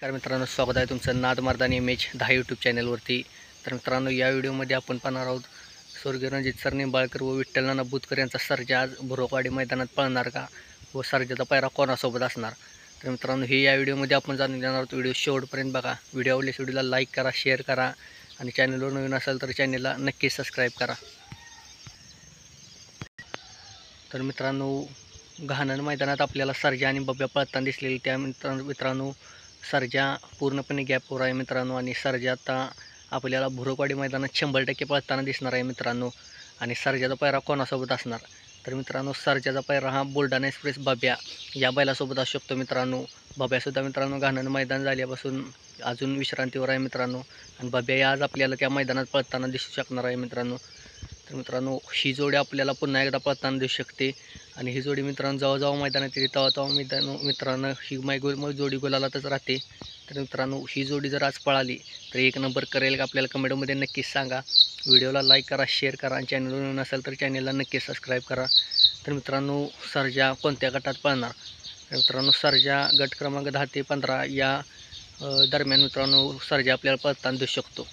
तर मित्रांनो, स्वागत आहे तुमचं नाद मर्दानी इमेज 10 यूट्यूब चॅनलवरती. तर मित्रांनो, या व्हिडिओमध्ये आपण पाहणार आहोत स्वर्गीय रणजित सर निंबाळकर व विठ्ठल नाना बुतकर यांचा सर्जा आज भुरकवाडी मैदानात पळणार का व सर्जाचा पायरा कोणासोबत असणार. तर मित्रांनो, हे या व्हिडिओमध्ये आपण जाणून घेणार आहोत. व्हिडिओ शेवटपर्यंत बघा. व्हिडिओ आवडल्यास व्हिडिओला लाईक करा, शेअर करा आणि चॅनलवर नवीन असेल तर चॅनलला नक्की सबस्क्राईब करा. तर मित्रांनो, गहाणन मैदानात आपल्याला सर्जा आणि बब्या पळताना दिसलेली. त्या मित्रांनो सर्जा पूर्णपणे गॅपवर आहे मित्रांनो, आणि सर्जा आता आपल्याला भुरकवाडी मैदानात 100% पळताना दिसणार आहे मित्रांनो. आणि सर्जाचा पायरा कोणासोबत असणार. तर मित्रांनो, सर्जाचा पायरा हा बुलढाणा एक्सप्रेस बब्या या बैलासोबत असू शकतो मित्रांनो. बब्यासुद्धा मित्रांनो गहाणन मैदान झाल्यापासून अजून विश्रांतीवर आहे मित्रांनो, आणि बब्या आज आपल्याला त्या मैदानात पळताना दिसू शकणार आहे मित्रांनो. तर मित्रांनो, ही जोडी आपल्याला पुन्हा एकदा पळताना दिसू शकते. आणि ही जोडी मित्रांनो जेव्हा मैदानात येते तेव्हा मित्रांनो ही जोडी गुलालातच राहते. तर मित्रांनो, ही जोडी जर आज पळाली तर एक नंबर करेल का आपल्याला कमेंटमध्ये नक्कीच सांगा. व्हिडिओला लाईक करा, शेअर करा आणि चॅनलवर नसेल तर चॅनलला नक्की सबस्क्राईब करा. तर मित्रांनो, सर्जा कोणत्या गटात पळणार. तर मित्रांनो, सर्जा गट क्रमांक 10 ते 15 या दरम्यान मित्रांनो सर्जा आपल्याला पळताना दिसू शकतो.